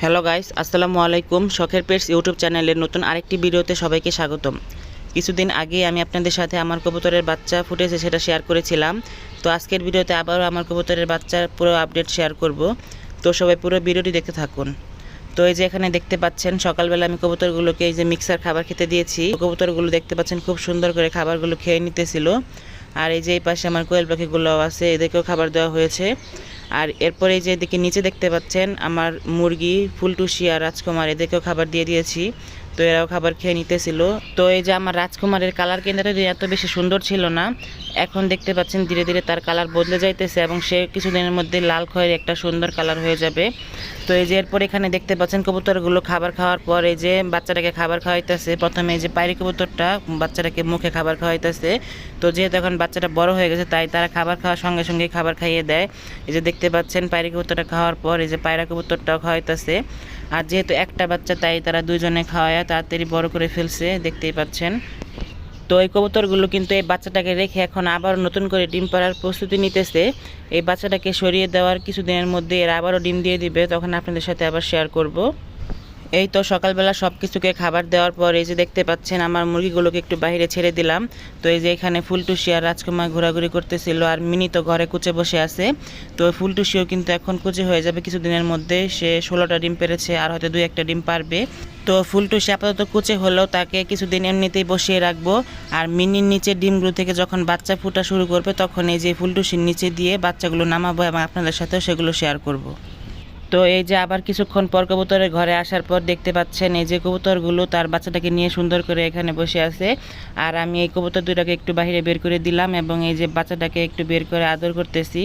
Hello guys, আসসালামু আলাইকুম। শখের পেটস ইউটিউব চ্যানেলের নতুন আরেকটি ভিডিওতে সবাইকে স্বাগতম। কিছুদিন আগে আমি আপনাদের সাথে আমার কবুতরের বাচ্চা ফুটেছে সেটা শেয়ার করেছিলাম। তো আজকের ভিডিওতে আবারও আমার কবুতরের বাচ্চার পুরো আপডেট শেয়ার করব। তো সবাই পুরো ভিডিওটি দেখতে থাকুন। তো এই যে এখানে দেখতে পাচ্ছেন সকালবেলা আমি কবুতরগুলোকে এই যে মিক্সার খাবার খেতে দিয়েছি। কবুতরগুলো দেখতে পাচ্ছেন খুব সুন্দর করে খাবারগুলো খেয়ে নিতেছিল। আর এই যে এই পাশে আমার কোয়েল পাখিগুলো আছে, এদেরকেও খাবার দেওয়া হয়েছে। আর এরপরে এই যে এদিকে নিচে দেখতে পাচ্ছেন আমার মুরগি ফুলটুসি আর রাজকুমার, এদেরকেও খাবার দিয়ে দিয়েছি। তো এরাও খাবার খেয়ে নিতেছিল। তো এই যে আমার রাজকুমারের কালার কিন্তু এত বেশি সুন্দর ছিল না, এখন দেখতে পাচ্ছেন ধীরে ধীরে তার কালার বদলে যাইতেছে এবং সে কিছুদিনের মধ্যে লাল খয়ের একটা সুন্দর কালার হয়ে যাবে। তো এই যে এরপর এখানে দেখতে পাচ্ছেন কবুতরগুলো খাবার খাওয়ার পর এই যে বাচ্চাটাকে খাবার খাওয়াইতেছে। প্রথমে এই যে পায়রি কবুতরটা বাচ্চাটাকে মুখে খাবার খাওয়াইতেছে। তো যেহেতু এখন বাচ্চাটা বড় হয়ে গেছে তাই তারা খাবার খাওয়ার সঙ্গে সঙ্গে খাবার খাইয়ে দেয়। এই যে দেখতে পাচ্ছেন পায়রি কবুতরটা খাওয়ার পর এই যে পায়রা কবুতরটাও খাওয়াইতেছে। আর যেহেতু একটা বাচ্চা তাই তারা দুজনে খাওয়ায় তাড়াতাড়ি বড় করে ফেলছে, দেখতেই পাচ্ছেন। তো এই কবুতরগুলো কিন্তু এই বাচ্চাটাকে রেখে এখন আবার নতুন করে ডিম পাড়ার প্রস্তুতি নিতেছে। এই বাচ্চাটাকে সরিয়ে দেওয়ার কিছুদিনের মধ্যে এরা আবারও ডিম দিয়ে দিবে, তখন আপনাদের সাথে আবার শেয়ার করব। এই তো সকালবেলা সব কিছুকে খাবার দেওয়ার পর এই যে দেখতে পাচ্ছেন আমার মুরগিগুলোকে একটু বাইরে ছেড়ে দিলাম। তো এই যে এখানে ফুলটুসি আর রাজকুমার ঘোরাঘুরি করতেছিল, আর মিনি তো ঘরে কুচে বসে আছে। তো ফুলটুসিও কিন্তু এখন কুচে হয়ে যাবে কিছুদিনের মধ্যে, সে 16টা ডিম পেরেছে আর হয়তো 2-1টা ডিম পারবে। তো ফুলটুসি আপাতত কুচে হলেও তাকে কিছুদিন এমনিতেই বসিয়ে রাখবো। আর মিনির নিচে ডিমগুলো থেকে যখন বাচ্চা ফুটা শুরু করবে তখন এই যে ফুলটুসির নিচে দিয়ে বাচ্চাগুলো নামাবো এবং আপনাদের সাথেও সেগুলো শেয়ার করব। তো এই যে আবার কিছুক্ষণ পর কবুতরের ঘরে আসার পর দেখতে পাচ্ছেন এই যে কবুতরগুলো তার বাচ্চাটাকে নিয়ে সুন্দর করে এখানে বসে আছে। আর আমি এই কবুতর দুটাকে একটু বাইরে বের করে দিলাম এবং এই যে বাচ্চাটাকে একটু বের করে আদর করতেছি।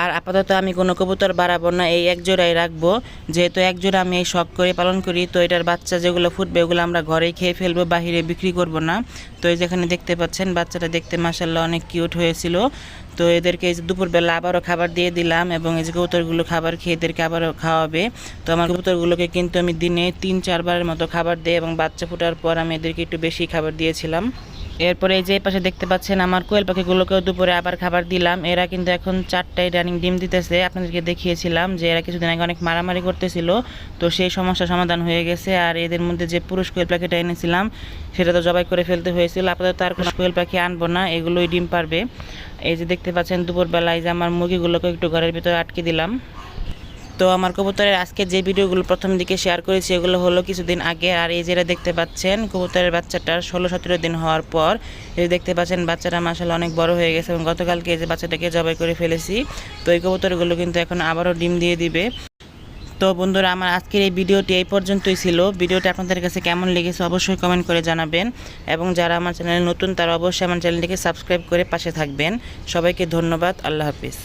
আর আপাতত আমি কোনো কবুতর বাড়াবো না, এই এক জোড়াই রাখবো। যেহেতু এক জোড়া আমি এই শখ করে পালন করি, তো এটার বাচ্চা যেগুলো ফুটবে ওগুলো আমরা ঘরেই খেয়ে ফেলবো, বাহিরে বিক্রি করব না। তো এই যেখানে দেখতে পাচ্ছেন বাচ্চাটা দেখতে মাশাআল্লাহ অনেক কিউট হয়েছিল। তো এদেরকে এই যে দুপুরবেলা আবারও খাবার দিয়ে দিলাম এবং এই যে কবুতরগুলো খাবার খেয়ে এদেরকে আবারও খাওয়াবে। তো আমার কবুতরগুলোকে কিন্তু আমি দিনে 3-4 বারের মতো খাবার দিই এবং বাচ্চা ফোটার পর আমি এদেরকে একটু বেশি খাবার দিয়েছিলাম। এরপরে এই যে পাশে দেখতে পাচ্ছেন আমার কোয়েল পাখিগুলোকেও দুপুরে আবার খাবার দিলাম। এরা কিন্তু এখন 4টায় রানিং ডিম দিতেছে। আপনাদেরকে দেখিয়েছিলাম যে এরা কিছুদিন আগে অনেক মারামারি করতেছিল, তো সেই সমস্যা সমাধান হয়ে গেছে। আর এদের মধ্যে যে পুরুষ কোয়েল পাখিটা এনেছিলাম সেটা তো জবাই করে ফেলতে হয়েছিল, আপাতত আর কোনো কোয়েল পাখি আনবো না, এগুলোই ডিম পারবে। এই যে দেখতে পাচ্ছেন দুপুরবেলায় যে আমার মুরগিগুলোকে একটু ঘরের ভিতরে আটকে দিলাম। তো আমার কবুতরের আজকে যে ভিডিওগুলো প্রথম দিকে শেয়ার করেছি এগুলো হলো কিছুদিন আগে। আর এই যেটা দেখতে পাচ্ছেন কবুতরের বাচ্চাটার 16-17 দিন হওয়ার পর এই দেখতে পাচ্ছেন বাচ্চাটা মাশাআল্লাহ অনেক বড় হয়ে গেছে এবং গতকালকে এই যে বাচ্চাটাকে জবাই করে ফেলেছি। তো এই কবুতরগুলো কিন্তু এখন আবারও ডিম দিয়ে দিবে। তো বন্ধুরা, আমার আজকের এই ভিডিওটি এই পর্যন্তই ছিল। ভিডিওটি আপনাদের কাছে কেমন লেগেছে অবশ্যই কমেন্ট করে জানাবেন এবং যারা আমার চ্যানেলে নতুন তারা অবশ্যই আমার চ্যানেলটিকে সাবস্ক্রাইব করে পাশে থাকবেন। সবাইকে ধন্যবাদ। আল্লাহ হাফিজ।